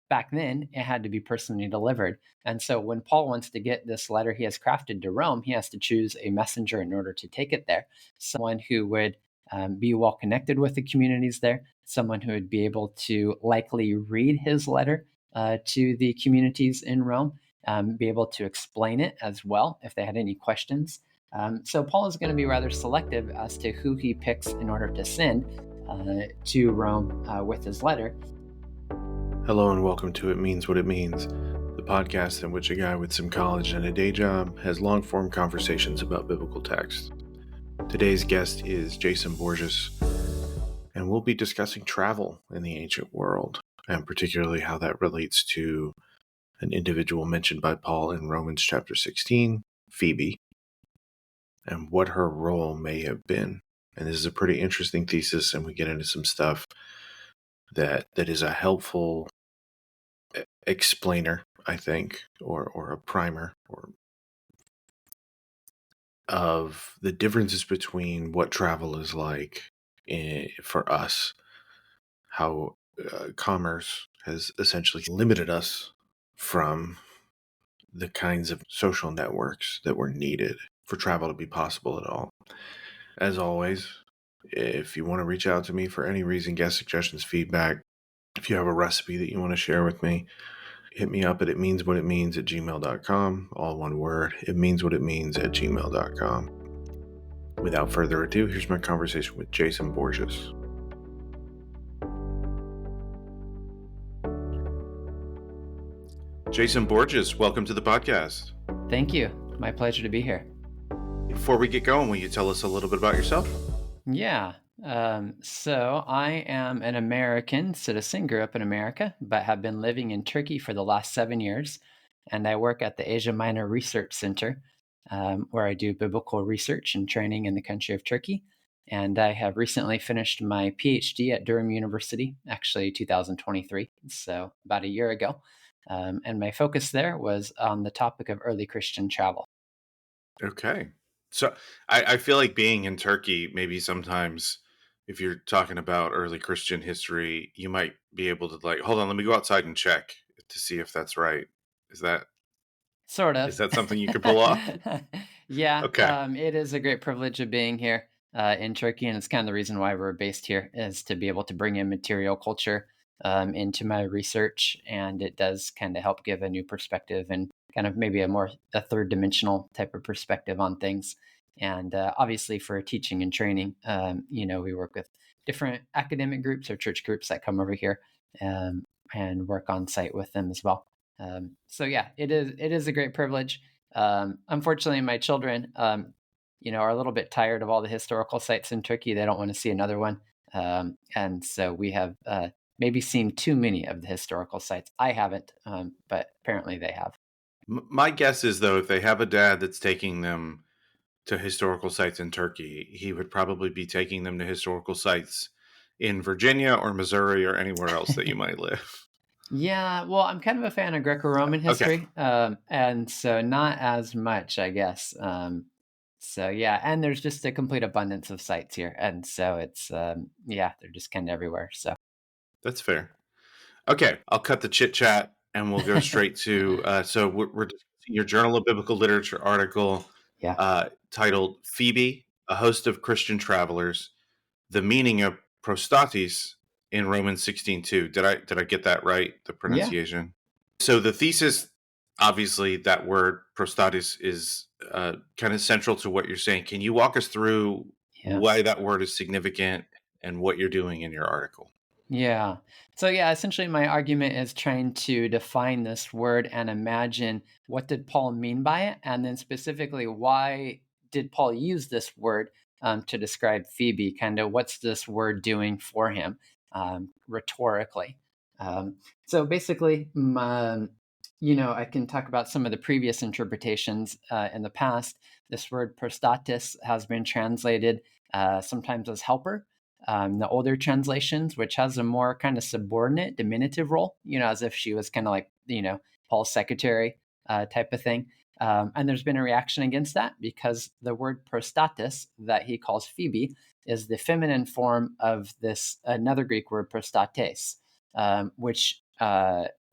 back then it had to be personally delivered. And so when Paul wants to get this letter he has crafted to Rome, he has to choose a messenger in order to take it there. Someone who would be well connected with the communities there, someone who would be able to likely read his letter to the communities in Rome, be able to explain it as well if they had any questions. So Paul is going to be rather selective as to who he picks in order to send to Rome with his letter. Hello and welcome to It Means What It Means, the podcast in which a guy with some college and a day job has long-form conversations about biblical text. Today's guest is Jason Borges, and we'll be discussing travel in the ancient world, and particularly how that relates to an individual mentioned by Paul in Romans chapter 16, Phoebe, and what her role may have been. And this is a pretty interesting thesis, and we get into some stuff that is a helpful explainer, I think, or a primer of the differences between what travel is like for us, how commerce has essentially limited us from the kinds of social networks that were needed for travel to be possible at all. As always, if you want to reach out to me for any reason, guest suggestions, feedback, if you have a recipe that you want to share with me, hit me up at itmeanswhatitmeans@gmail.com. All one word, itmeanswhatitmeans@gmail.com. Without further ado, here's my conversation with Jason Borges. Jason Borges, welcome to the podcast. Thank you. My pleasure to be here. Before we get going, will you tell us a little bit about yourself? Yeah. So I am an American citizen, grew up in America, but have been living in Turkey for the last 7 years. And I work at the Asia Minor Research Center, where I do biblical research and training in the country of Turkey. And I have recently finished my PhD at Durham University, actually 2023, so about a year ago. And my focus there was on the topic of early Christian travel. Okay. So I feel like being in Turkey, maybe sometimes if you're talking about early Christian history, you might be able to hold on, let me go outside and check to see if that's right. Is that Sort of. something you could pull off? Yeah, Okay. it is a great privilege of being here in Turkey, and it's kind of the reason why we're based here is to be able to bring in material culture into my research, and it does kind of help give a new perspective and kind of maybe a third dimensional type of perspective on things. And obviously, for teaching and training, we work with different academic groups or church groups that come over here and work on site with them as well. So yeah, it is a great privilege. Unfortunately, my children, are a little bit tired of all the historical sites in Turkey. They don't want to see another one, and so we have maybe seen too many of the historical sites. I haven't, but apparently they have. My guess is, though, if they have a dad that's taking them to historical sites in Turkey, he would probably be taking them to historical sites in Virginia or Missouri or anywhere else that you might live. Yeah, well, I'm kind of a fan of Greco-Roman Okay. history, and so not as much, I guess. So yeah, and there's just a complete abundance of sites here, and so it's they're just kind of everywhere. So That's fair. Okay, I'll cut the chit chat and we'll go straight to. So we're discussing your Journal of Biblical Literature article yeah, titled "Phoebe, a Host of Christian Travelers: The Meaning of Prostatis in Romans 16:2." Did I get that right? The yeah, pronunciation. So the thesis, obviously, that word prostatis is kind of central to what you're saying. Can you walk us through why yes. that word is significant and what you're doing in your article? Yeah. So yeah, essentially my argument is trying to define this word and imagine what did Paul mean by it, and then specifically why did Paul use this word to describe Phoebe? Kind of what's this word doing for him rhetorically? So basically, I can talk about some of the previous interpretations in the past. This word prostatis has been translated sometimes as helper. The older translations, which has a more kind of subordinate diminutive role, as if she was kind of like, Paul's secretary type of thing. And there's been a reaction against that because the word prostatis that he calls Phoebe is the feminine form of this another Greek word prostates, which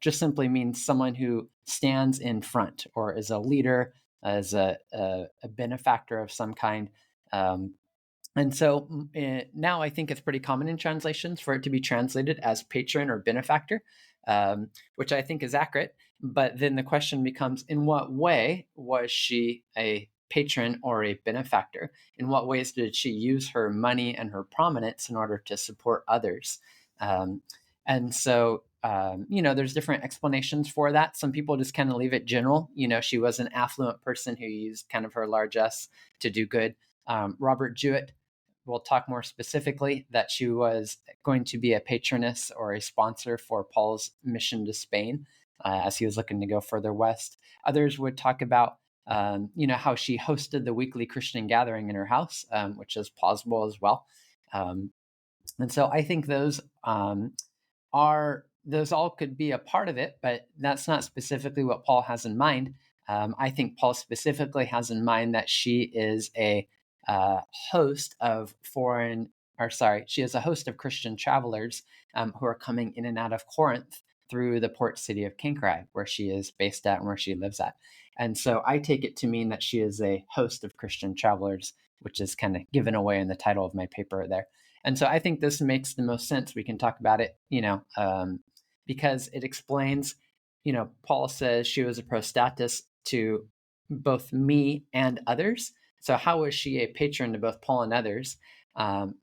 just simply means someone who stands in front or is a leader, as a benefactor of some kind. Um, and so now I think it's pretty common in translations for it to be translated as patron or benefactor, which I think is accurate. But then the question becomes, in what way was she a patron or a benefactor? In what ways did she use her money and her prominence in order to support others? Um, and so, there's different explanations for that. Some people just kind of leave it general. She was an affluent person who used kind of her largesse to do good. Robert Jewett will talk more specifically that she was going to be a patroness or a sponsor for Paul's mission to Spain as he was looking to go further west. Others would talk about how she hosted the weekly Christian gathering in her house, which is plausible as well. And so I think those all could be a part of it, but that's not specifically what Paul has in mind. I think Paul specifically has in mind that she is a host of she is a host of Christian travelers who are coming in and out of Corinth through the port city of Cenchreae, where she is based at and where she lives at. And so I take it to mean that she is a host of Christian travelers, which is kind of given away in the title of my paper there. And so I think this makes the most sense. We can talk about it, because it explains, Paul says she was a prostatus to both me and others. So how was she a patron to both Paul and others,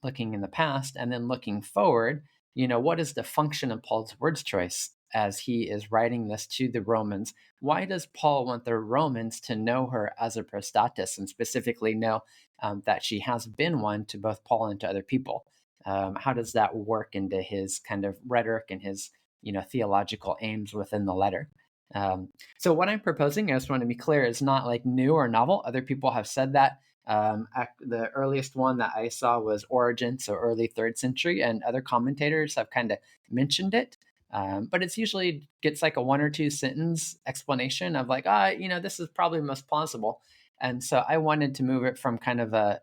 looking in the past? And then looking forward, what is the function of Paul's words choice as he is writing this to the Romans? Why does Paul want the Romans to know her as a prostatus and specifically know that she has been one to both Paul and to other people? How does that work into his kind of rhetoric and his theological aims within the letter? So what I'm proposing, I just want to be clear, is not like new or novel. Other people have said that. The earliest one that I saw was Origen, so early 3rd century, and other commentators have kind of mentioned it. But it's usually gets like a 1 or 2 sentence explanation of like, this is probably most plausible. And so I wanted to move it from kind of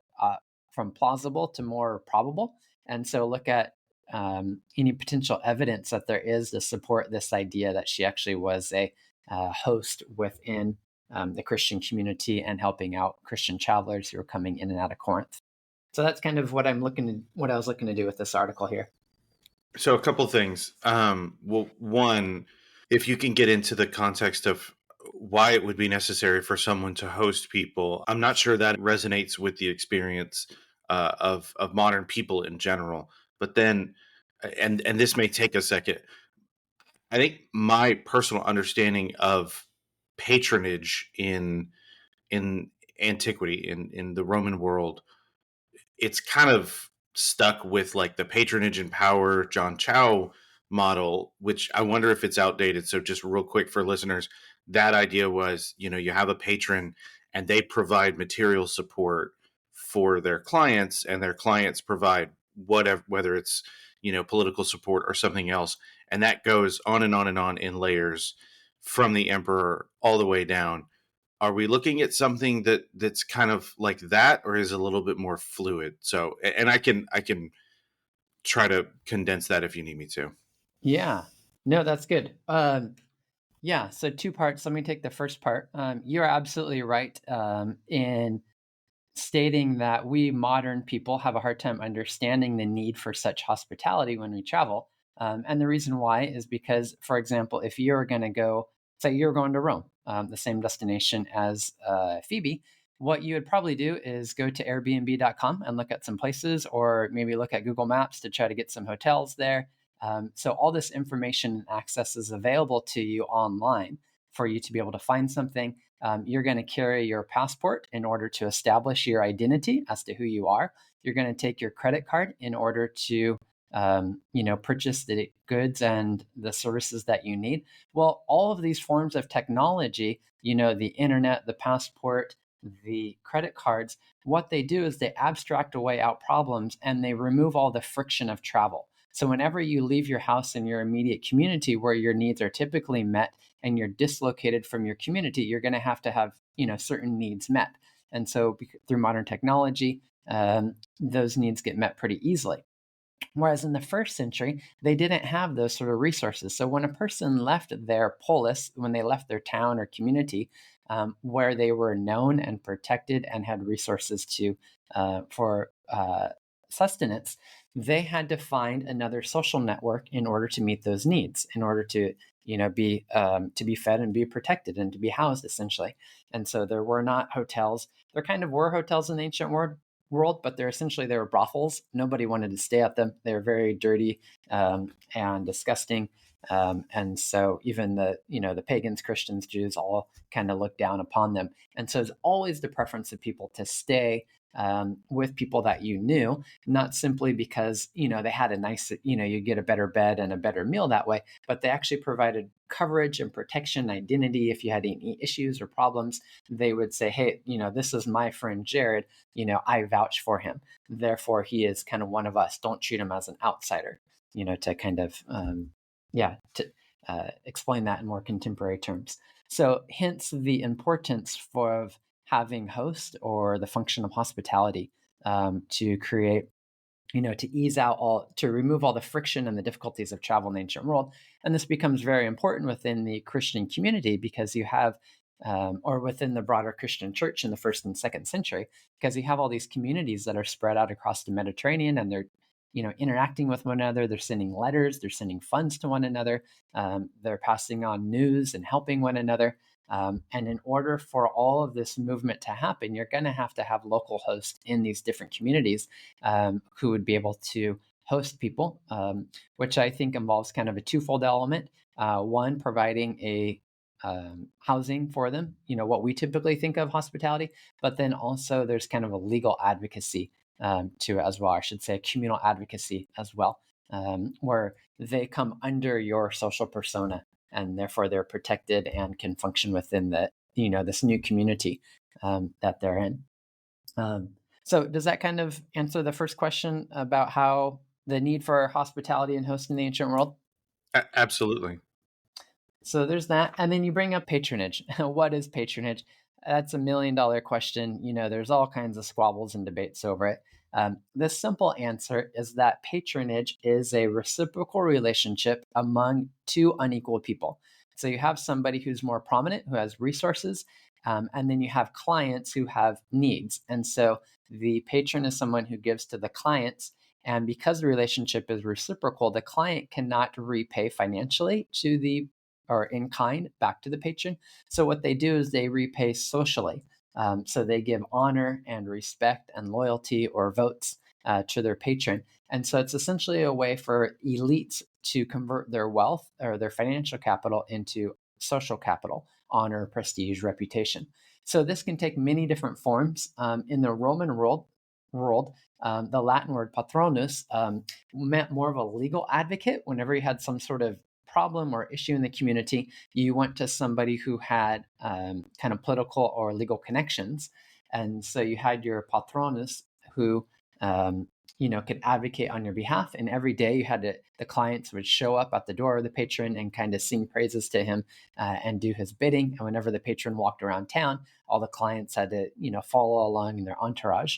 from plausible to more probable. And so look at any potential evidence that there is to support this idea that she actually was a host within the Christian community and helping out Christian travelers who were coming in and out of Corinth. So that's kind of what I was looking to do with this article here. So a couple things. Well, one, if you can get into the context of why it would be necessary for someone to host people, I'm not sure that resonates with the experience of modern people in general. But then, and this may take a second. I think my personal understanding of patronage in antiquity in the Roman world, it's kind of stuck with like the patronage and power John Chow model, which I wonder if it's outdated. So just real quick for listeners, that idea was, you have a patron and they provide material support for their clients, and their clients provide whatever, whether it's, political support or something else. And that goes on and on and on in layers from the emperor all the way down. Are we looking at something that's kind of like that, or is it a little bit more fluid? So, and I can try to condense that if you need me to. Yeah, no, that's good. Yeah, so 2 parts. Let me take the first part. You're absolutely right in stating that we modern people have a hard time understanding the need for such hospitality when we travel. And the reason why is because, for example, if you're going to go, say you're going to Rome, the same destination as Phoebe, what you would probably do is go to Airbnb.com and look at some places, or maybe look at Google Maps to try to get some hotels there. So all this information and access is available to you online for you to be able to find something. You're going to carry your passport in order to establish your identity as to who you are. You're going to take your credit card in order to, purchase the goods and the services that you need. Well, all of these forms of technology, the internet, the passport, the credit cards, what they do is they abstract away out problems and they remove all the friction of travel. So whenever you leave your house in your immediate community where your needs are typically met, and you're dislocated from your community, you're going to have certain needs met. And so through modern technology, those needs get met pretty easily. Whereas in the first century, they didn't have those sort of resources. So when a person left their polis, when they left their town or community, where they were known and protected and had resources to for sustenance, they had to find another social network in order to meet those needs, in order to be to be fed and be protected and to be housed essentially. And so there were not hotels. There kind of were hotels in the ancient world, but they were brothels. Nobody wanted to stay at them. They were very dirty and disgusting. And so even the pagans, Christians, Jews all kind of looked down upon them. And so it's always the preference of people to stay with people that you knew, not simply because they had a nice, you get a better bed and a better meal that way, but they actually provided coverage and protection, identity. If you had any issues or problems, they would say, hey, this is my friend Jared. I vouch for him. Therefore, he is kind of one of us. Don't treat him as an outsider, to kind of, to explain that in more contemporary terms. So, hence the importance of having host or the function of hospitality to create to ease out to remove all the friction and the difficulties of travel in the ancient world. And this becomes very important within the Christian community because you have, or within the broader Christian church in the first and second century, because you have all these communities that are spread out across the Mediterranean and they're, interacting with one another. They're sending letters, they're sending funds to one another, they're passing on news and helping one another. And in order for all of this movement to happen, you're going to have local hosts in these different communities who would be able to host people, which I think involves kind of a twofold element. One, providing a housing for them, what we typically think of hospitality, but then also there's kind of a legal advocacy to it as well. I should say communal advocacy as well, where they come under your social persona and therefore they're protected and can function within this new community that they're in. So does that kind of answer the first question about how the need for hospitality and host in the ancient world? Absolutely. So there's that. And then you bring up patronage. What is patronage? That's $1 million question. There's all kinds of squabbles and debates over it. The simple answer is that patronage is a reciprocal relationship among two unequal people. So you have somebody who's more prominent, who has resources, and then you have clients who have needs. And so the patron is someone who gives to the clients. And because the relationship is reciprocal, the client cannot repay financially to the or in kind back to the patron. So what they do is they repay socially. So they give honor and respect and loyalty or votes to their patron. And so it's essentially a way for elites to convert their wealth or their financial capital into social capital, honor, prestige, reputation. So this can take many different forms. In the Roman world, the Latin word patronus meant more of a legal advocate. Whenever you had some sort of problem or issue in the community, you went to somebody who had kind of political or legal connections. And so you had your patronus who, could advocate on your behalf. And every day the clients would show up at the door of the patron and kind of sing praises to him and do his bidding. And whenever the patron walked around town, all the clients had to, follow along in their entourage.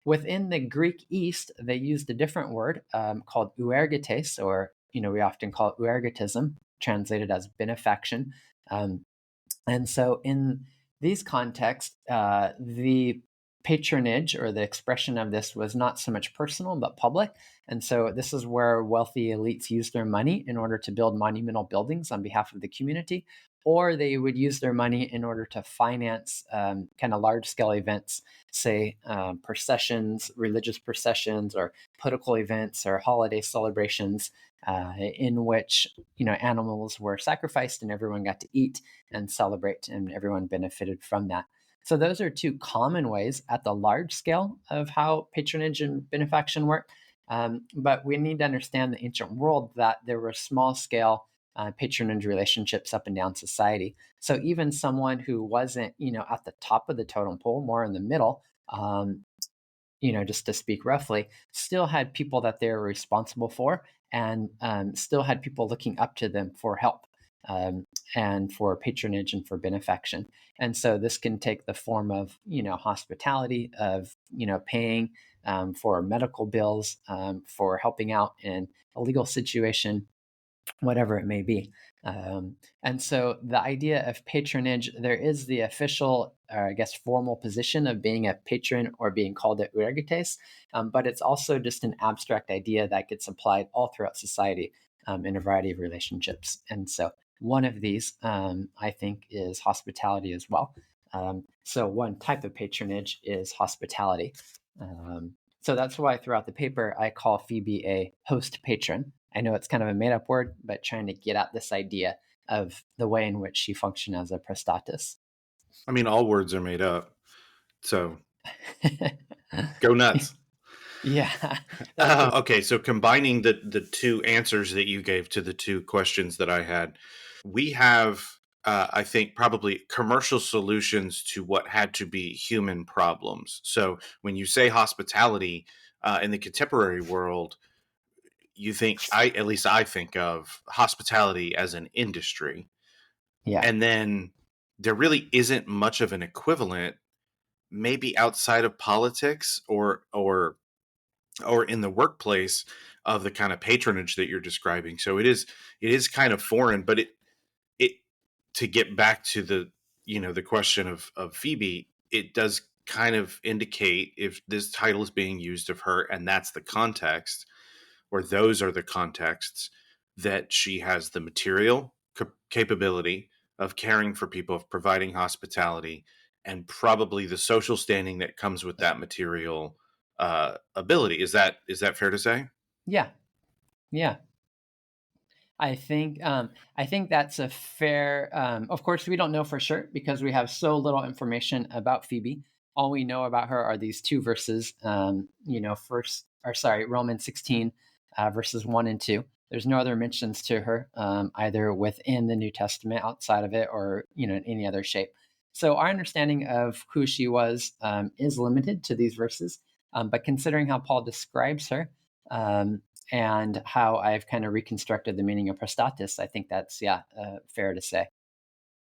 Within the Greek East, they used a different word called euergetes, or we often call it euergetism, translated as benefaction. And so in these contexts, the patronage or the expression of this was not so much personal, but public. And so this is where wealthy elites used their money in order to build monumental buildings on behalf of the community, or they would use their money in order to finance kind of large scale events, say processions, religious processions, or political events or holiday celebrations in which animals were sacrificed and everyone got to eat and celebrate, and everyone benefited from that. So those are two common ways at the large scale of how patronage and benefaction work. But we need to understand the ancient world that there were small scale patronage relationships up and down society. So even someone who wasn't, at the top of the totem pole, more in the middle, just to speak roughly, still had people that they were responsible for, and still had people looking up to them for help and for patronage and for benefaction. And so this can take the form of, hospitality, of, paying for medical bills, for helping out in a legal situation, whatever it may be. And so the idea of patronage, there is the official, or I guess formal position of being a patron or being called a euergetes, but it's also just an abstract idea that gets applied all throughout society in a variety of relationships. And so one of these, I think, is hospitality as well. So one type of patronage is hospitality. So that's why throughout the paper, I call Phoebe a host patron. I know it's kind of a made up word, but trying to get at this idea of the way in which she functioned as a prestatus. I mean, all words are made up, so go nuts. Yeah, that's a, Okay, so combining the two answers that you gave to the two questions that I had, we have, I think, probably commercial solutions to what had to be human problems. So when you say hospitality in the contemporary world, you think, at least I think of hospitality as an industry, yeah, and then there really isn't much of an equivalent, maybe outside of politics or in the workplace, of the kind of patronage that you're describing. So it is kind of foreign, but it to get back to the question of Phoebe, it does kind of indicate, if this title is being used of her and that's the context, or those are the contexts, that she has the material capability of caring for people, of providing hospitality, and probably the social standing that comes with that material ability. Is that fair to say? yeah, yeah. I think that's a fair. Of course, we don't know for sure because we have so little information about Phoebe. All we know about her are these two verses. First, or sorry, Romans 16, verses 1 and 2. There's no other mentions to her either within the New Testament, outside of it, or in any other shape. So our understanding of who she was is limited to these verses. But considering how Paul describes her, um, and how I've kind of reconstructed the meaning of prestatis, I think that's fair to say.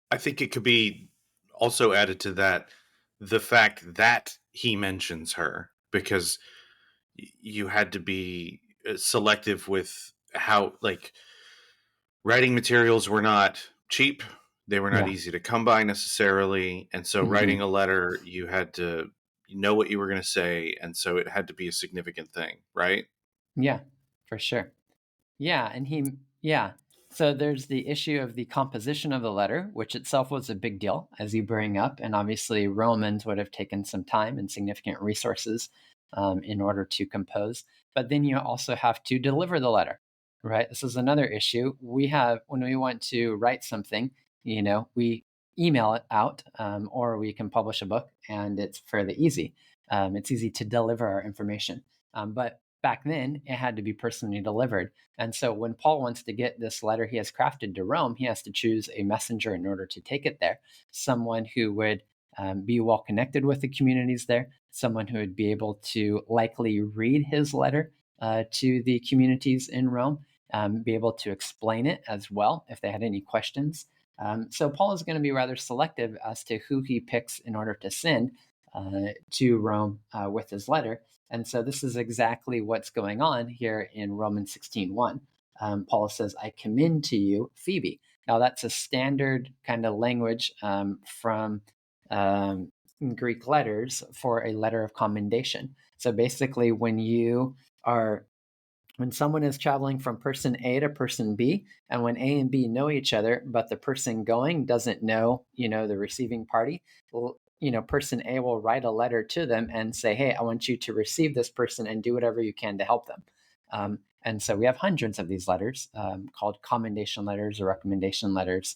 I think it could be also added to that, the fact that he mentions her, because you had to be selective with how, like, writing materials were not cheap. They were not Yeah. easy to come by necessarily. And so Hmm. writing a letter, you had to know what you were going to say. And so it had to be a significant thing, right? Yeah, for sure. Yeah, yeah. So there's the issue of the composition of the letter, which itself was a big deal, as you bring up. And obviously, Romans would have taken some time and significant resources in order to compose. But then you also have to deliver the letter, right? This is another issue. When we want to write something, we email it out, or we can publish a book, and it's fairly easy. It's easy to deliver our information. But back then, it had to be personally delivered. And so when Paul wants to get this letter he has crafted to Rome, he has to choose a messenger in order to take it there, someone who would be well connected with the communities there, someone who would be able to likely read his letter to the communities in Rome, be able to explain it as well if they had any questions. So Paul is going to be rather selective as to who he picks in order to send to Rome with his letter. And so this is exactly what's going on here in Romans 16:1. Paul says, I commend to you Phoebe. Now, that's a standard kind of language from um, Greek letters for a letter of commendation. So basically, when someone is traveling from person A to person B, and when A and B know each other, but the person going doesn't know, the receiving party, well, person A will write a letter to them and say, hey, I want you to receive this person and do whatever you can to help them. And so we have hundreds of these letters called commendation letters or recommendation letters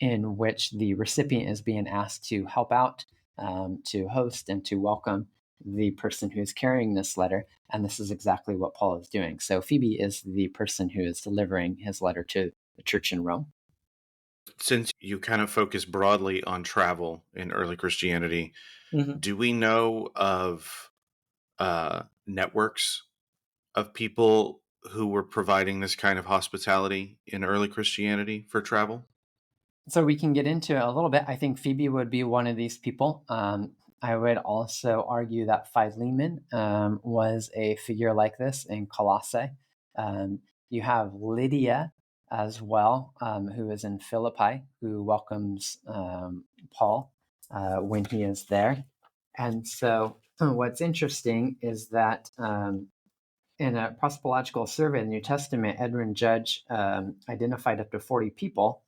in which the recipient is being asked to help out, to host, and to welcome the person who is carrying this letter. And this is exactly what Paul is doing. So Phoebe is the person who is delivering his letter to the church in Rome. Since you kind of focus broadly on travel in early Christianity, Mhm. do we know of networks of people who were providing this kind of hospitality in early Christianity for travel? So we can get into it a little bit. I think Phoebe would be one of these people. I would also argue that Philemon was a figure like this in Colossae. You have Lydia as well, who is in Philippi, who welcomes Paul when he is there. And so, what's interesting is that in a proselytological survey in the New Testament, Edwin Judge identified up to 40 people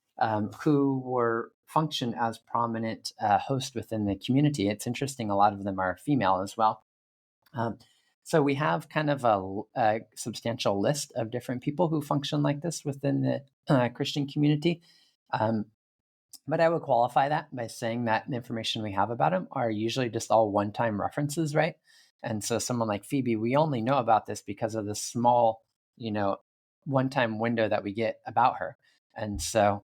who were function as prominent hosts within the community. It's interesting, a lot of them are female as well. Um, so we have kind of a substantial list of different people who function like this within the Christian community. But I would qualify that by saying that the information we have about him are usually just all one-time references, right? And so someone like Phoebe, we only know about this because of the small, one-time window that we get about her. And so,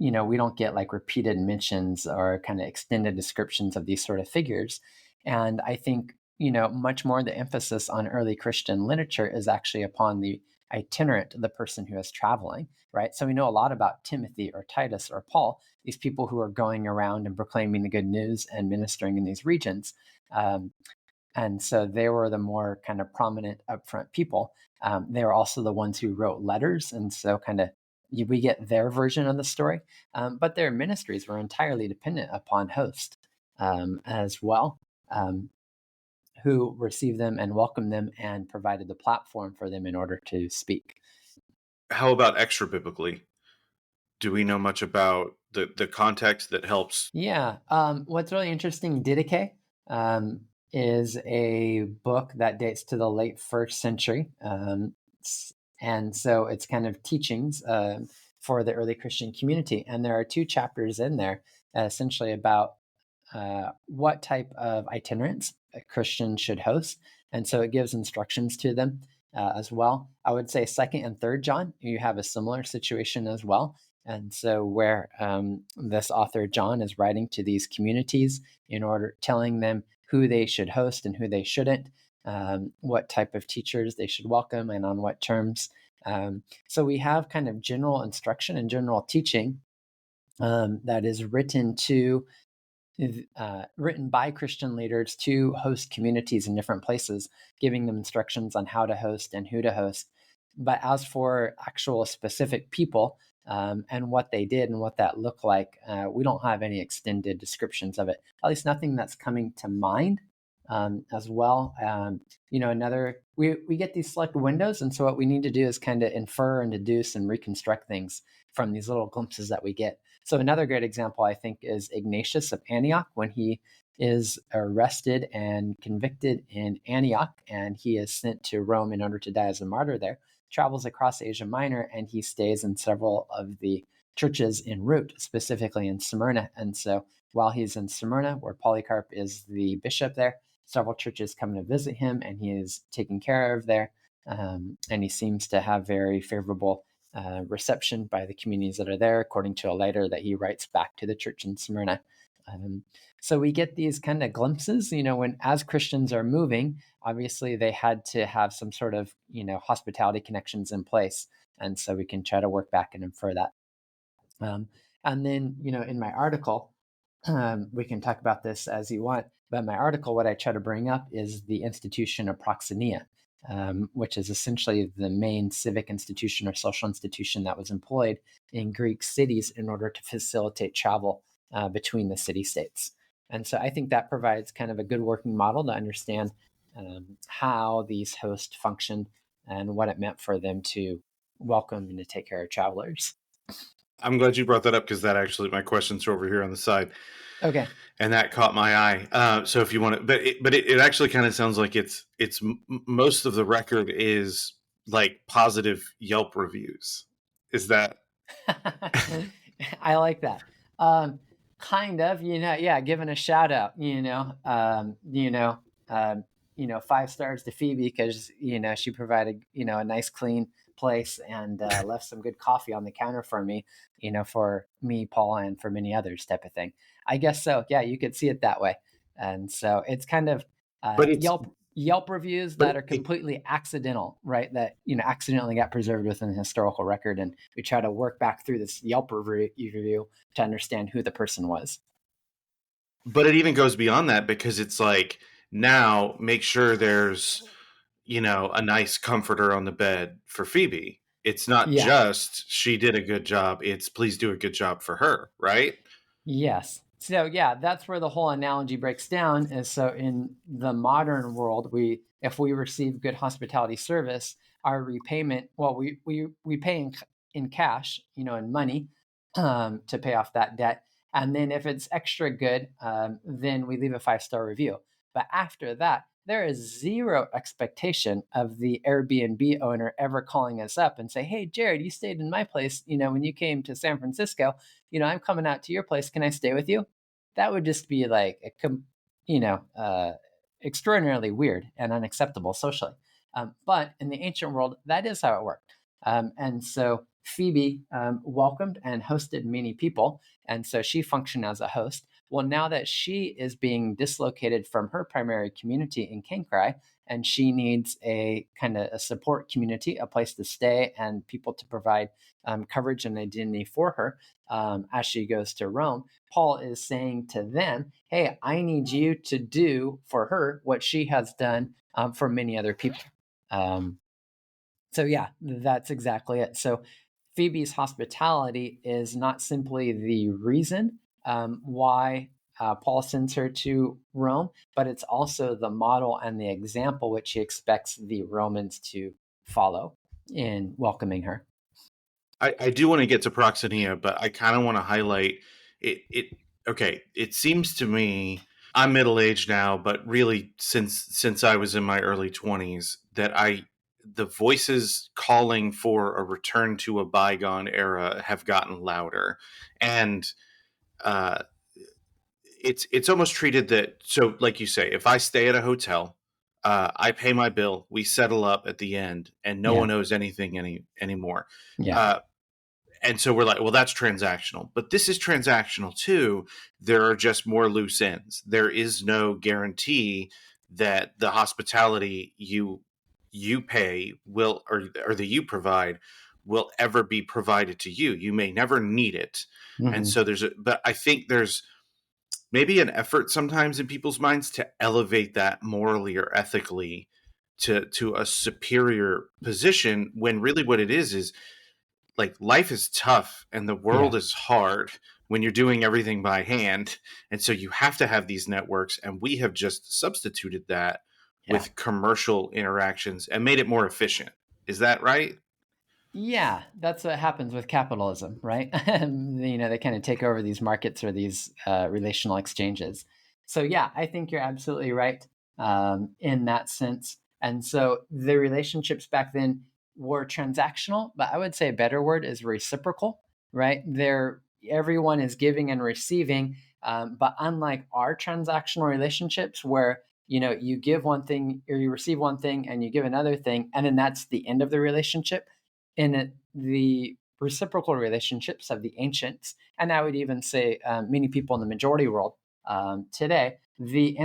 we don't get like repeated mentions or kind of extended descriptions of these sort of figures. And I think, much more the emphasis on early Christian literature is actually upon the itinerant, the person who is traveling, right? So we know a lot about Timothy or Titus or Paul, these people who are going around and proclaiming the good news and ministering in these regions. And so they were the more kind of prominent upfront people. They were also the ones who wrote letters. And so kind of we get their version of the story. But their ministries were entirely dependent upon hosts as well, who received them and welcomed them and provided the platform for them in order to speak. How about extra biblically? Do we know much about the context that helps? Yeah. What's really interesting, Didache, is a book that dates to the late first century. And so it's kind of teachings for the early Christian community. And there are 2 chapters in there essentially about what type of itinerants a Christian should host. And so it gives instructions to them as well. I would say 2nd and 3rd John, you have a similar situation as well. And so where this author, John, is writing to these communities in order, telling them who they should host and who they shouldn't, what type of teachers they should welcome and on what terms. So we have kind of general instruction and general teaching that is written by Christian leaders to host communities in different places, giving them instructions on how to host and who to host. But as for actual specific people and what they did and what that looked like, we don't have any extended descriptions of it, at least nothing that's coming to mind as well. We get these select windows. And so what we need to do is kind of infer and deduce and reconstruct things from these little glimpses that we get. So another great example, I think, is Ignatius of Antioch when he is arrested and convicted in Antioch, and he is sent to Rome in order to die as a martyr there, travels across Asia Minor, and he stays in several of the churches en route, specifically in Smyrna. And so while he's in Smyrna, where Polycarp is the bishop there, several churches come to visit him, and he is taken care of there. And he seems to have very favorable reception by the communities that are there, according to a letter that he writes back to the church in Smyrna. So we get these kind of glimpses, when as Christians are moving, obviously they had to have some sort of, hospitality connections in place. And so we can try to work back and infer that. And then, in my article, we can talk about this as you want, but in my article, what I try to bring up is the institution of proxenia, which is essentially the main civic institution or social institution that was employed in Greek cities in order to facilitate travel between the city-states. And so I think that provides kind of a good working model to understand how these hosts functioned and what it meant for them to welcome and to take care of travelers. I'm glad you brought that up because that actually, my questions are over here on the side. Okay. And that caught my eye. So if you want to, but it actually kind of sounds like it's most of the record is like positive Yelp reviews. Is that? I like that. Kind of, giving a shout out, 5 stars to Phoebe because, she provided, a nice clean place and left some good coffee on the counter for me, for me, Paul, and for many others type of thing. I guess so. Yeah, you could see it that way. And so it's kind of But it's Yelp reviews that are completely accidental, right? That, accidentally got preserved within the historical record. And we try to work back through this Yelp review to understand who the person was. But it even goes beyond that because it's like, now make sure there's, a nice comforter on the bed for Phoebe. It's not Yeah. just she did a good job, it's please do a good job for her, right? Yes. So yeah, that's where the whole analogy breaks down is so in the modern world, if we receive good hospitality service, our repayment, well, we pay in cash, in money, to pay off that debt. And then if it's extra good, then we leave a 5-star review. But after that, there is zero expectation of the Airbnb owner ever calling us up and say, "Hey, Jared, you stayed in my place, when you came to San Francisco. I'm coming out to your place. Can I stay with you?" That would just be like you know, uh, extraordinarily weird and unacceptable socially. But in the ancient world, that is how it worked. And so Phoebe welcomed and hosted many people. And so she functioned as a host. Well, now that she is being dislocated from her primary community in Kankrai, and she needs a kind of a support community, a place to stay, and people to provide coverage and identity for her, as she goes to Rome, Paul is saying to them, "Hey, I need you to do for her what she has done for many other people." Um, so, yeah, that's exactly it. So, Phoebe's hospitality is not simply the reason why Paul sends her to Rome, but it's also the model and the example which he expects the Romans to follow in welcoming her. I do want to get to proxenia, but I kind of want to highlight it. Okay, it seems to me, I'm middle aged now, but really since I was in my early 20s, that the voices calling for a return to a bygone era have gotten louder, and uh, it's almost treated that, so like you say, if I stay at a hotel, I pay my bill, we settle up at the end, and no Yeah, one owes anything anymore. yeah, Uh, and so we're like, well, that's transactional. But this is transactional too. There are just more loose ends. There is no guarantee that the hospitality you pay will, or that you provide, will ever be provided to you. You may never need it. And hmm so but I think there's maybe an effort sometimes in people's minds to elevate that morally or ethically to a superior position, when really what it is like, life is tough and the yeah, world is hard when you're doing everything by hand. And so you have to have these networks, and we have just substituted that yeah. with commercial interactions and made it more efficient. Is that right? Yeah, that's what happens with capitalism, right? They kind of take over these markets or these relational exchanges. So, yeah, I think you're absolutely right in that sense. And so the relationships back then were transactional, but I would say a better word is reciprocal, right? Everyone is giving and receiving, but unlike our transactional relationships, where you give one thing or you receive one thing and you give another thing, and then that's the end of the relationship in the reciprocal relationships of the ancients, and I would even say many people in the majority world today, the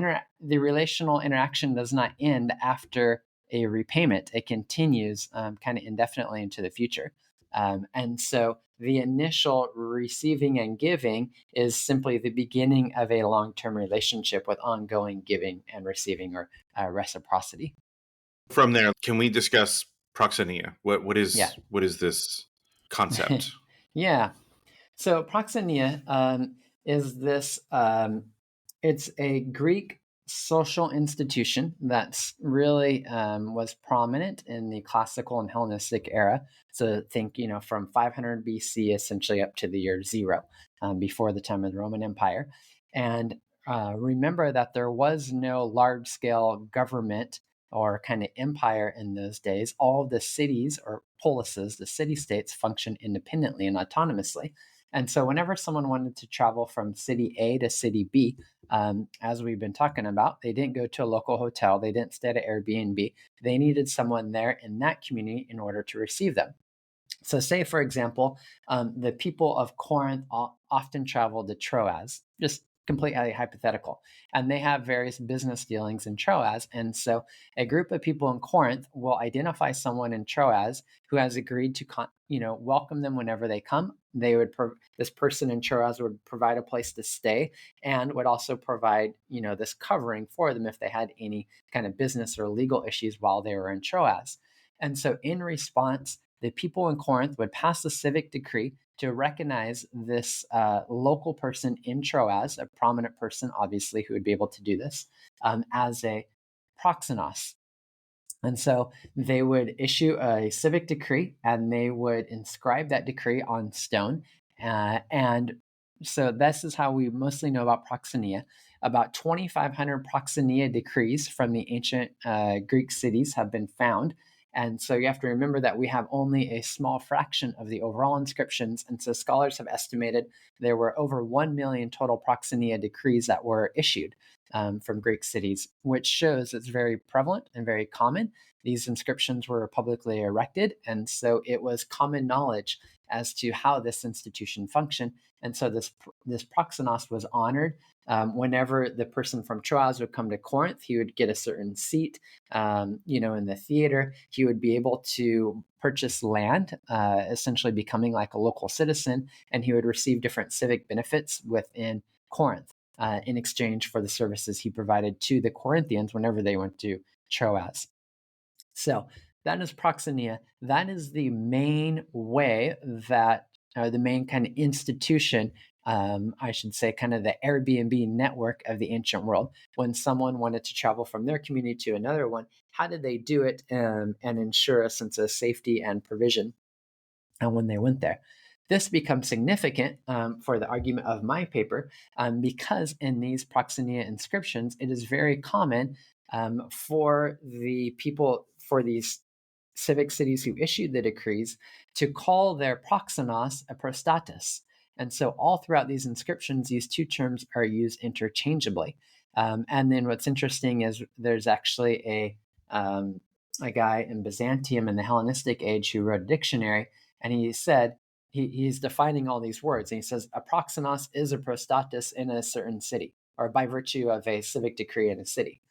relational interaction does not end after a repayment. It continues kind of indefinitely into the future. And so the initial receiving and giving is simply the beginning of a long term relationship with ongoing giving and receiving, or reciprocity. From there, can we discuss proxenia? Yeah. What is this concept? Yeah. So proxenia is this. It's a Greek social institution that's really was prominent in the classical and Hellenistic era. So think, from 500 BC essentially up to the year zero, before the time of the Roman Empire. And remember that there was no large scale government or kind of empire in those days. All of the cities or polises, the city states, function independently and autonomously. And so, whenever someone wanted to travel from city A to city B, as we've been talking about, they didn't go to a local hotel, they didn't stay at Airbnb. They needed someone there in that community in order to receive them. So, say for example, the people of Corinth often traveled to Troas, just completely hypothetical. And they have various business dealings in Troas. And so a group of people in Corinth will identify someone in Troas who has agreed to welcome them whenever they come. This person in Troas would provide a place to stay and would also provide this covering for them if they had any kind of business or legal issues while they were in Troas. And so in response, the people in Corinth would pass a civic decree to recognize this local person in Troas, a prominent person, obviously, who would be able to do this, as a proxenos. And so they would issue a civic decree and they would inscribe that decree on stone. And so this is how we mostly know about proxenia. About 2,500 proxenia decrees from the ancient Greek cities have been found. And so you have to remember that we have only a small fraction of the overall inscriptions. And so scholars have estimated there were over 1 million total proxenia decrees that were issued from Greek cities, which shows it's very prevalent and very common. These inscriptions were publicly erected, and so it was common knowledge as to how this institution functioned. And so this proxenos was honored. Whenever the person from Troas would come to Corinth, he would get a certain seat, in the theater. He would be able to purchase land, essentially becoming like a local citizen, and he would receive different civic benefits within Corinth in exchange for the services he provided to the Corinthians whenever they went to Troas. So that is proxenia. That is the main way that, or the main kind of institution, I should say, kind of the Airbnb network of the ancient world. When someone wanted to travel from their community to another one, how did they do it and ensure a sense of safety and provision when they went there? This becomes significant for the argument of my paper because in these proxenia inscriptions, it is very common for the people, for these civic cities who issued the decrees, to call their proxenos a prostatus. And so all throughout these inscriptions, these two terms are used interchangeably. And then what's interesting is there's actually a guy in Byzantium in the Hellenistic age who wrote a dictionary, and he said, he's defining all these words, and he says a proxenos is a prostatus in a certain city, or by virtue of a civic decree in a city.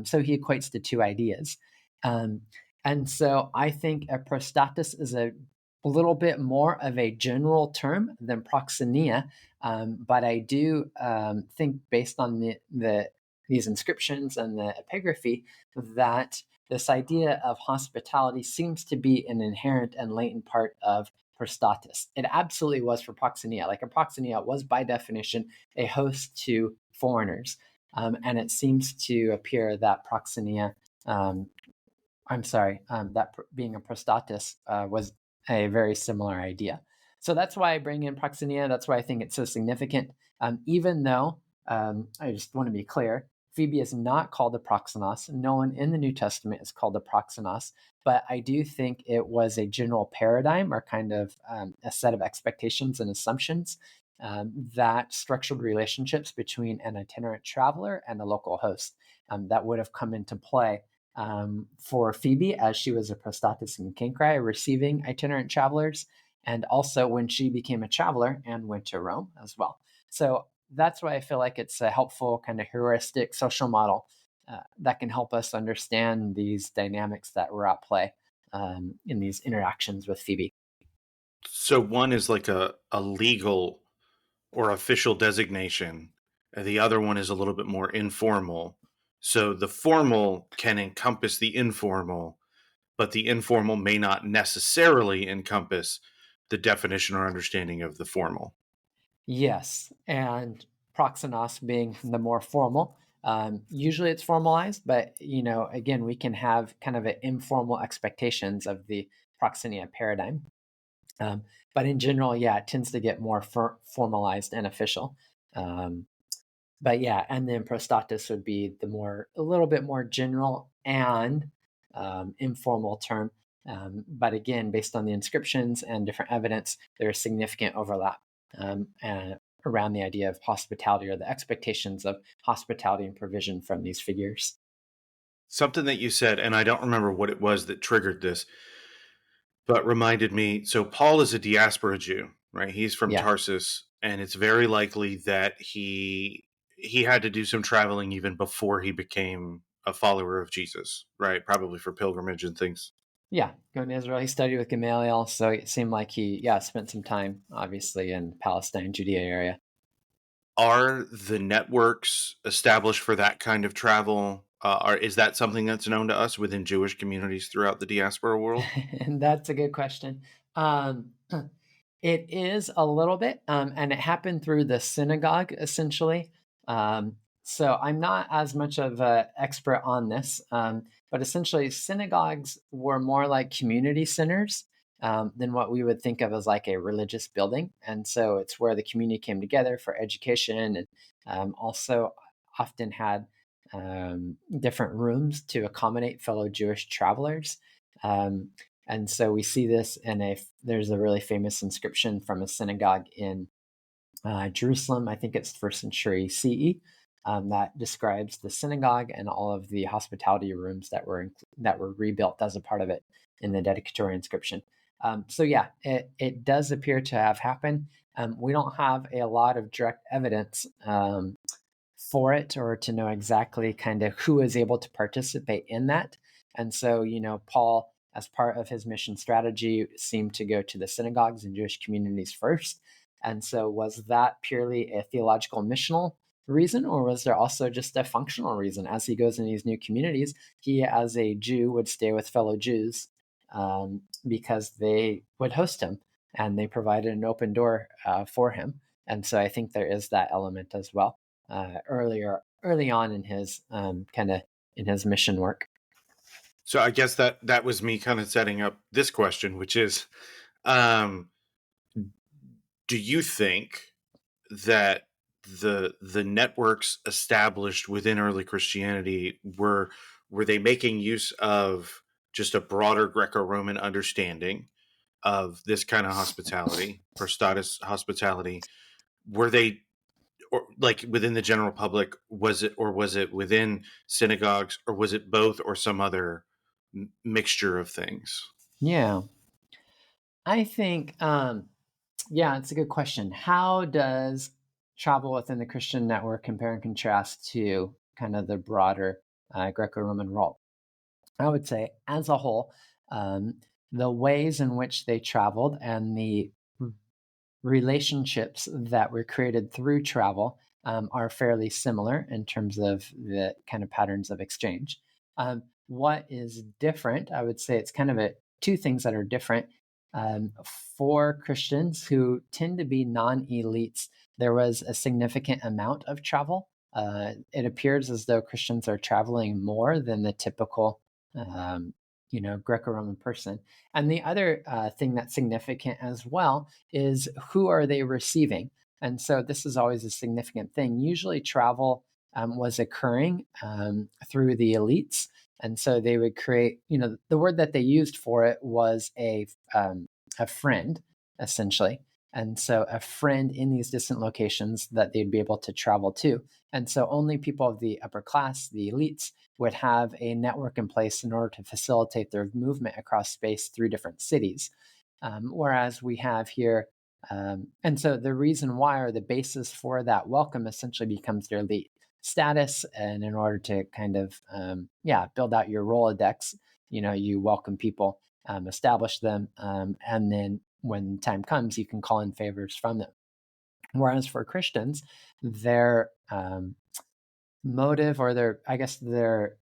So he equates the two ideas. And so I think a prostatus is a little bit more of a general term than proxenia, but I do think, based on these inscriptions and the epigraphy, that this idea of hospitality seems to be an inherent and latent part of prostatus. It absolutely was for proxenia. Like a proxenia was by definition a host to foreigners. And it seems to appear that proxenia, that being a prostatus was a very similar idea. So that's why I bring in proxenia. That's why I think it's so significant. Even though, I just want to be clear, Phoebe is not called a proxenos. No one in the New Testament is called a proxenos. But I do think it was a general paradigm, or kind of a set of expectations and assumptions that structured relationships between an itinerant traveler and a local host that would have come into play for Phoebe, as she was a prostatus in Cenchreae, receiving itinerant travelers, and also when she became a traveler and went to Rome as well. So that's why I feel like it's a helpful kind of heuristic social model that can help us understand these dynamics that were at play in these interactions with Phoebe. So one is like a legal or official designation, and the other one is a little bit more informal. So the formal can encompass the informal, but the informal may not necessarily encompass the definition or understanding of the formal. Yes, and proxenos being the more formal. Usually it's formalized, but again, we can have kind of an informal expectations of the proxenia paradigm. But in general, yeah, it tends to get more formalized and official. But yeah, and then prostatus would be a little bit more general and informal term. But again, based on the inscriptions and different evidence, there is significant overlap and around the idea of hospitality, or the expectations of hospitality and provision from these figures. Something that you said, and I don't remember what it was that triggered this, but reminded me. So Paul is a diaspora Jew, right? He's from Yeah. Tarsus, and it's very likely that he he had to do some traveling even before he became a follower of Jesus, right? Probably for pilgrimage and things. Yeah, going to Israel. He studied with Gamaliel, so it seemed like he, yeah, spent some time, obviously, in Palestine, Judea area. Are the networks established for that kind of travel? Is that something that's known to us within Jewish communities throughout the diaspora world? And that's a good question. Um, it is a little bit, and it happened through the synagogue, essentially. So I'm not as much of an expert on this, but essentially, synagogues were more like community centers than what we would think of as like a religious building. And so it's where the community came together for education and also often had different rooms to accommodate fellow Jewish travelers. Um, and so we see this there's a really famous inscription from a synagogue in Jerusalem. I think it's first century CE. That describes the synagogue and all of the hospitality rooms that were rebuilt as a part of it in the dedicatory inscription. So yeah, it does appear to have happened. We don't have a lot of direct evidence for it or to know exactly kind of who is able to participate in that. And so, Paul, as part of his mission strategy, seemed to go to the synagogues and Jewish communities first. And so, was that purely a theological missional reason, or was there also just a functional reason? As he goes in these new communities, he, as a Jew, would stay with fellow Jews because they would host him and they provided an open door for him. And so, I think there is that element as well early on in his in his mission work. So I guess that was me kind of setting up this question, which is, um, do you think that the networks established within early Christianity were they making use of just a broader Greco-Roman understanding of this kind of hospitality or status hospitality? Were they, or like within the general public, was it within synagogues, or was it both or some other mixture of things? Yeah, I think yeah, it's a good question. How does travel within the Christian network compare and contrast to kind of the broader Greco-Roman role? I would say, as a whole, um, the ways in which they traveled and the relationships that were created through travel are fairly similar in terms of the kind of patterns of exchange. What is different, I would say it's kind of two things that are different. For Christians who tend to be non elites, there was a significant amount of travel. It appears as though Christians are traveling more than the typical um, Greco-Roman person. And the other thing that's significant as well is who are they receiving? And so this is always a significant thing. Usually travel was occurring through the elites. And so they would create, the word that they used for it was a friend, essentially. And so a friend in these distant locations that they'd be able to travel to. And so only people of the upper class, the elites, would have a network in place in order to facilitate their movement across space through different cities. Whereas we have here, and so the reason why, or the basis for that welcome, essentially becomes their elite status. And in order to kind of, build out your Rolodex, you welcome people, establish them, and then when time comes, you can call in favors from them. Whereas for Christians, their motive, or their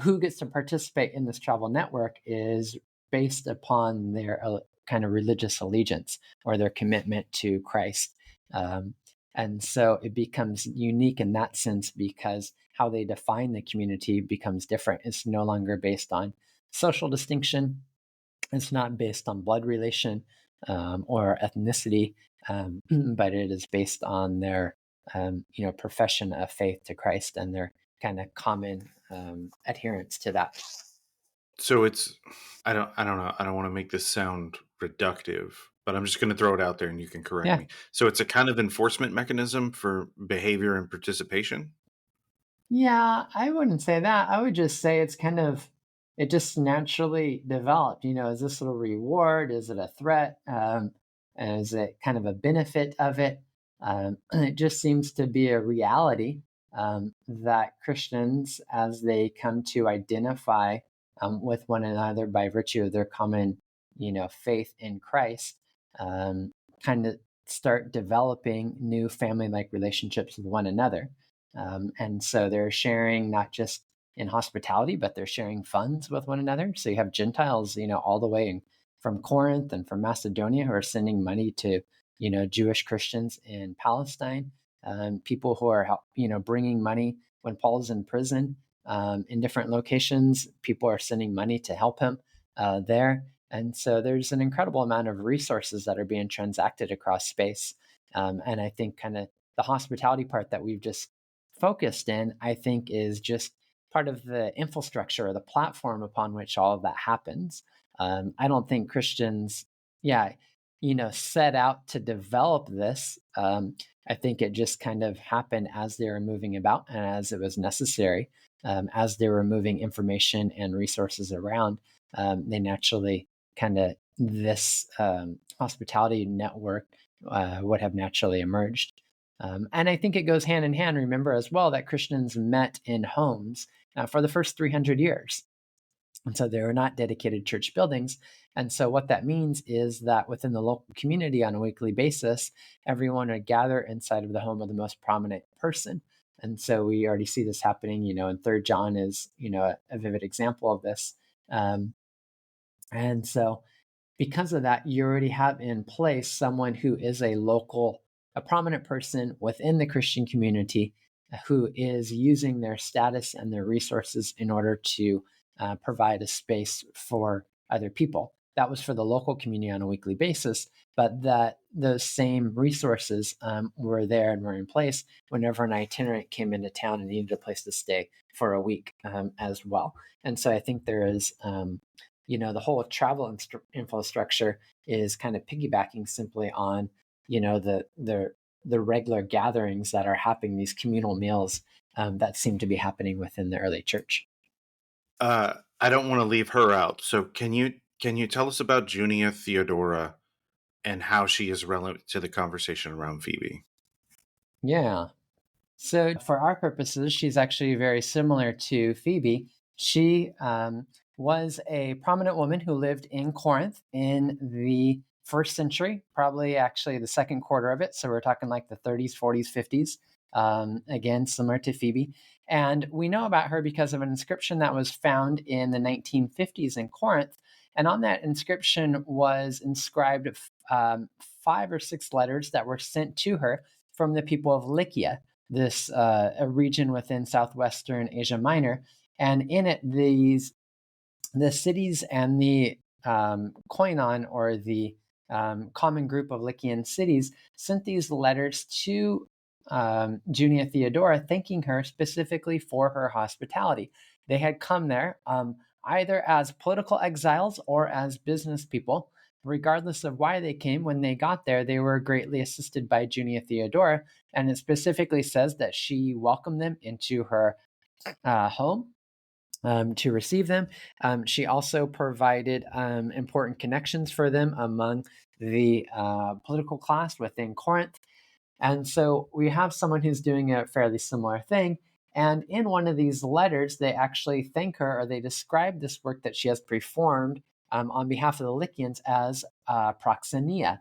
who gets to participate in this travel network is based upon their kind of religious allegiance or their commitment to Christ. And so it becomes unique in that sense because how they define the community becomes different. It's no longer based on social distinction. It's not based on blood relation or ethnicity, but it is based on their profession of faith to Christ and their kind of common adherence to that. So it's, I don't know. I don't want to make this sound reductive, but I'm just going to throw it out there and you can correct Yeah. me. So it's a kind of enforcement mechanism for behavior and participation. Yeah, I wouldn't say that. I would just say it just naturally developed. Is this a reward? Is it a threat? Is it kind of a benefit of it? It just seems to be a reality that Christians, as they come to identify with one another by virtue of their common, faith in Christ, kind of start developing new family-like relationships with one another. And so they're sharing not just in hospitality, but they're sharing funds with one another. So you have Gentiles, all the way from Corinth and from Macedonia who are sending money to, Jewish Christians in Palestine. People who are, bringing money when Paul's in prison in different locations. People are sending money to help him there. And so there's an incredible amount of resources that are being transacted across space. And I think kind of the hospitality part that we've just focused in, I think, is just part of the infrastructure or the platform upon which all of that happens. I don't think Christians, set out to develop this. I think it just kind of happened as they were moving about and as it was necessary, as they were moving information and resources around. They naturally kind of this hospitality network would have naturally emerged. And I think it goes hand in hand, remember as well, that Christians met in homes for the first 300 years. And so they were not dedicated church buildings. And so what that means is that within the local community on a weekly basis, everyone would gather inside of the home of the most prominent person. And so we already see this happening, and Third John is, a vivid example of this. And so because of that, you already have in place someone who is a prominent person within the Christian community who is using their status and their resources in order to provide a space for other people. That was for the local community on a weekly basis, but that those same resources were there and were in place whenever an itinerant came into town and needed a place to stay for a week as well. And so I think there is the whole travel infrastructure is kind of piggybacking simply on, the regular gatherings that are happening, these communal meals that seem to be happening within the early church. I don't want to leave her out. So can you tell us about Junia Theodora and how she is relevant to the conversation around Phoebe? Yeah. So, for our purposes, she's actually very similar to Phoebe. She was a prominent woman who lived in Corinth in the first century, probably actually the second quarter of it. So, we're talking like the 30s, 40s, 50s. Again, similar to Phoebe. And we know about her because of an inscription that was found in the 1950s in Corinth. And on that inscription was inscribed 5 or 6 letters that were sent to her from the people of Lycia, this a region within southwestern Asia Minor, and in it the cities and the koinon, or the common group of Lycian cities, sent these letters to Junia Theodora, thanking her specifically for her hospitality. They had come there either as political exiles or as business people. Regardless of why they came, when they got there, they were greatly assisted by Junia Theodora, and it specifically says that she welcomed them into her home to receive them. She also provided important connections for them among the political class within Corinth. And so we have someone who's doing a fairly similar thing. And in one of these letters, they actually thank her, or they describe this work that she has performed on behalf of the Lycians as proxenia,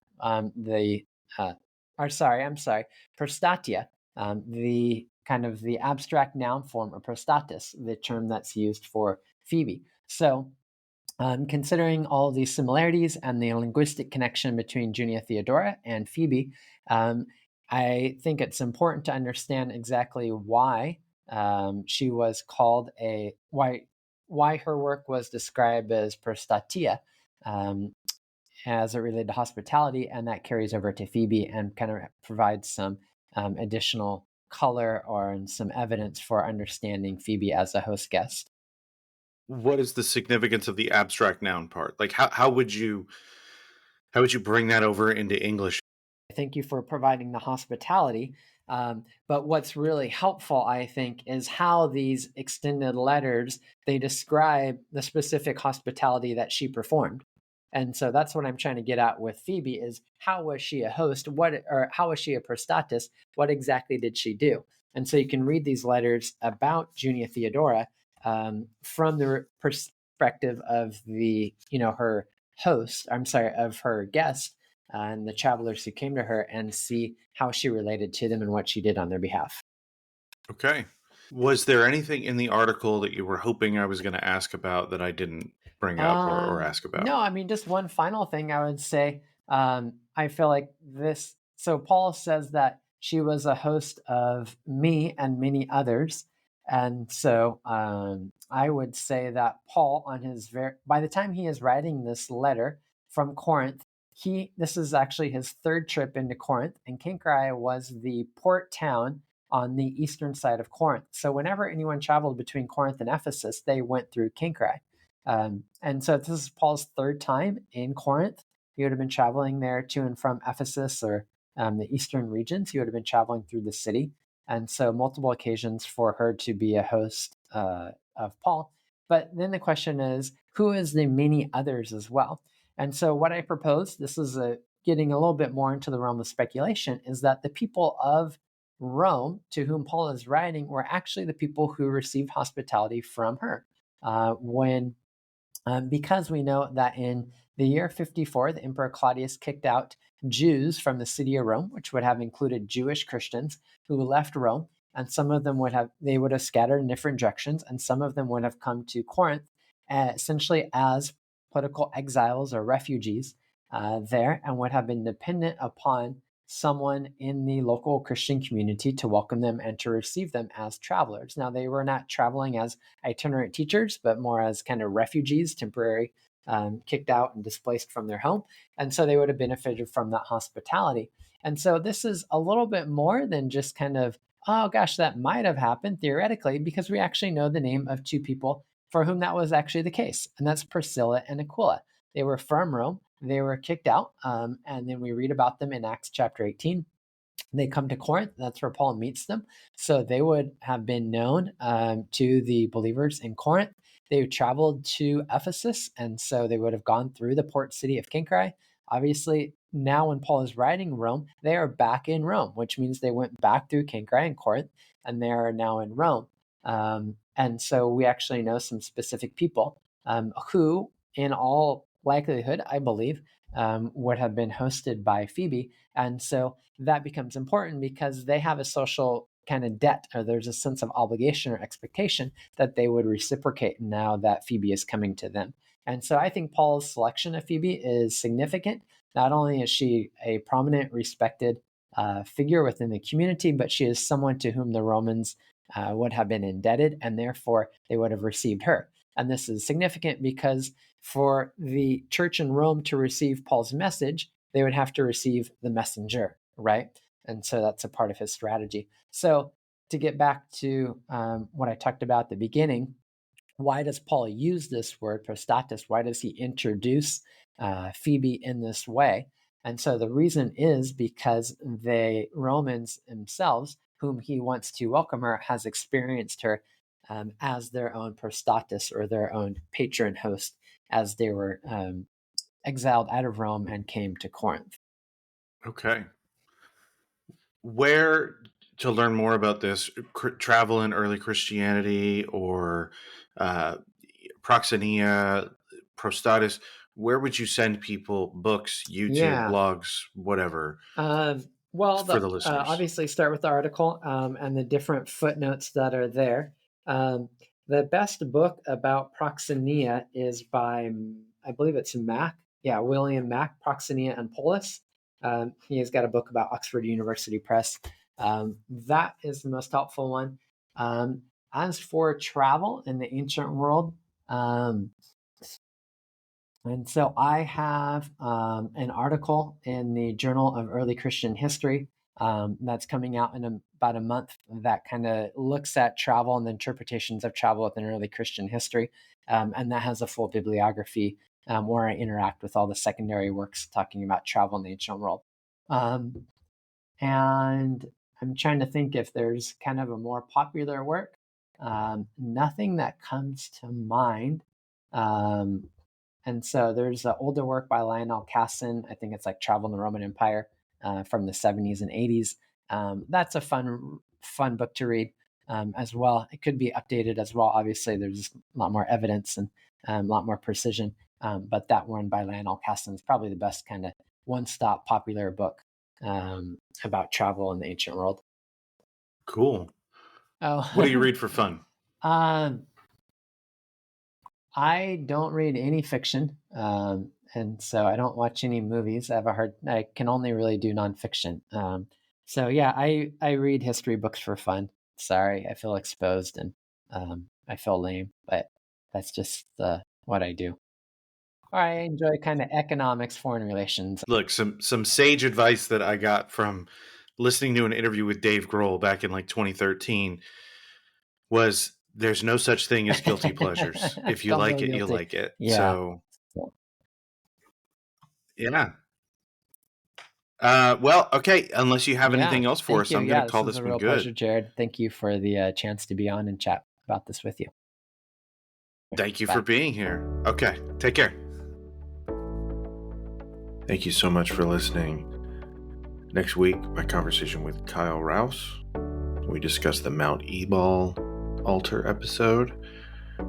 prostatia, the kind of the abstract noun form of prostatis, the term that's used for Phoebe. So considering all of these similarities and the linguistic connection between Junia Theodora and Phoebe, I think it's important to understand exactly why she was called why her work was described as prostatia as it related to hospitality, and that carries over to Phoebe and kind of provides some additional color or some evidence for understanding Phoebe as a host guest. What is the significance of the abstract noun part? Like how would you bring that over into English? Thank you for providing the hospitality. But what's really helpful, I think, is how these extended letters, they describe the specific hospitality that she performed. And so that's what I'm trying to get at with Phoebe is how was she a host? Or how was she a prostatus? What exactly did she do? And so you can read these letters about Junia Theodora from the perspective of her host, I'm sorry, of her guest and the travelers who came to her and see how she related to them and what she did on their behalf. Okay. Was there anything in the article that you were hoping I was going to ask about that I didn't bring up or ask No, about? I mean, just one final thing I would say. I feel like this. So Paul says that she was a host of me and many others, and so I would say that Paul, by the time he is writing this letter from Corinth, this is actually his third trip into Corinth, and Cenchreae was the port town on the eastern side of Corinth. So whenever anyone traveled between Corinth and Ephesus, they went through Cenchreae. And so this is Paul's third time in Corinth. He would have been traveling there to and from Ephesus or the eastern regions. He would have been traveling through the city. And so multiple occasions for her to be a host of Paul. But then the question is, who is the many others as well? And so what I propose, this is getting a little bit more into the realm of speculation, is that the people of Rome to whom Paul is writing were actually the people who received hospitality from her. When because we know that in the year 54, the Emperor Claudius kicked out Jews from the city of Rome, which would have included Jewish Christians who left Rome, and some of them would have scattered in different directions, and some of them would have come to Corinth, essentially as political exiles or refugees there, and would have been dependent upon someone in the local Christian community to welcome them and to receive them as travelers. Now, they were not traveling as itinerant teachers, but more as kind of refugees, temporary, kicked out and displaced from their home. And so they would have benefited from that hospitality. And so this is a little bit more than just kind of, oh gosh, that might have happened theoretically, because we actually know the name of two people for whom that was actually the case. And that's Priscilla and Aquila. They were from Rome. They were kicked out. And then we read about them in Acts chapter 18. They come to Corinth. That's where Paul meets them. So they would have been known to the believers in Corinth. They traveled to Ephesus, and so they would have gone through the port city of Cenchreae. Obviously, now when Paul is writing Rome, they are back in Rome, which means they went back through Cenchreae and Corinth, and they are now in Rome. And so we actually know some specific people who, in all likelihood, I believe, would have been hosted by Phoebe. And so that becomes important because they have a social kind of debt, or there's a sense of obligation or expectation that they would reciprocate now that Phoebe is coming to them. And so I think Paul's selection of Phoebe is significant. Not only is she a prominent, respected figure within the community, but she is someone to whom the Romans would have been indebted, and therefore they would have received her. And this is significant because for the church in Rome to receive Paul's message, they would have to receive the messenger, right? And so that's a part of his strategy. So to get back to what I talked about at the beginning, why does Paul use this word prostatis? Why does he introduce Phoebe in this way? And so the reason is because the Romans themselves, whom he wants to welcome her, has experienced her as their own prostatis or their own patron host as they were exiled out of Rome and came to Corinth. Okay. Where to learn more about this travel in early Christianity or uh, proxenia, prostatis? Where would you send people? Books, YouTube, Yeah. blogs, whatever, Well, for the listeners? obviously start with the article and the different footnotes that are there. The best book about proxenia is by, I believe it's Mack. Yeah, William Mack, Proxenia and Polis. He has got a book about Oxford University Press. That is the most helpful one. As for travel in the ancient world, and so I have an article in the Journal of Early Christian History that's coming out in about a month that kind of looks at travel and the interpretations of travel within early Christian history. And that has a full bibliography where I interact with all the secondary works talking about travel in the ancient world. Um, and I'm trying to think if there's kind of a more popular work. Nothing that comes to mind. Um, And so there's an older work by Lionel Casson. I think it's like Travel in the Roman Empire from the 70s and 80s. That's a fun book to read as well. It could be updated as well. Obviously, there's a lot more evidence and a lot more precision. But that one by Lionel Casson is probably the best kind of one-stop popular book about travel in the ancient world. Cool. Oh, What do you read for fun? I don't read any fiction, and so I don't watch any movies. I can only really do nonfiction. So yeah, I read history books for fun. Sorry, I feel exposed and I feel lame, but that's just what I do. Or I enjoy kind of economics, foreign relations. Look, some sage advice that I got from listening to an interview with Dave Grohl back in like 2013 was there's no such thing as guilty pleasures. If you Don't like feel it, you guilty. like it. Yeah. So, yeah. Well, okay. Unless you have anything Yeah. else for Thank us, you. I'm going Yeah, to this call was this a one real pleasure, good. Jared. Thank you for the chance to be on and chat about this with you. Thank you Bye. for being here. Okay. Take care. Thank you so much for listening. Next week, my conversation with Kyle Rouse. We discuss the Mount Ebal altar episode.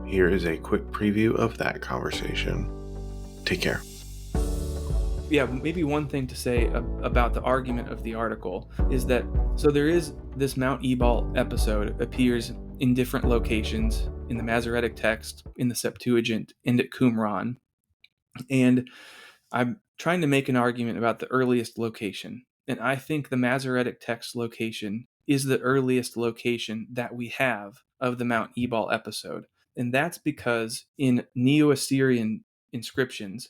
Here is a quick preview of that conversation. Take care. Yeah, maybe one thing to say about the argument of the article is that, so there is this Mount Ebal episode appears in different locations in the Masoretic text, in the Septuagint, and at Qumran. And I'm trying to make an argument about the earliest location. And I think the Masoretic text location is the earliest location that we have of the Mount Ebal episode. And that's because in Neo-Assyrian inscriptions,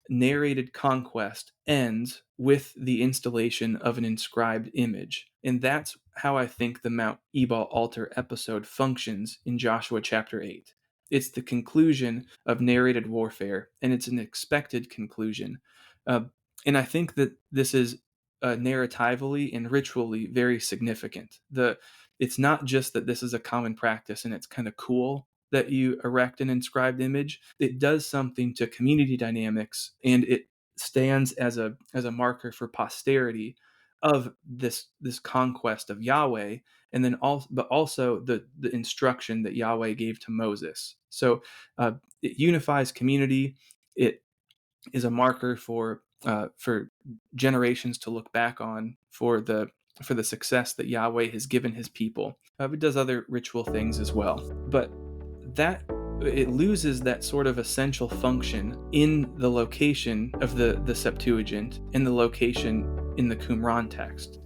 narrated conquest ends with the installation of an inscribed image. And that's how I think the Mount Ebal altar episode functions in Joshua chapter 8. It's the conclusion of narrated warfare, and it's an expected conclusion. And I think that this is narratively and ritually very significant. It's not just that this is a common practice and it's kind of cool that you erect an inscribed image. It does something to community dynamics, and it stands as a marker for posterity of this conquest of Yahweh, and then also the instruction that Yahweh gave to Moses. So it unifies community. It is a marker for generations to look back on for the success that Yahweh has given his people. It does other ritual things as well, but that it loses that sort of essential function in the location of the Septuagint, in the location in the Qumran text.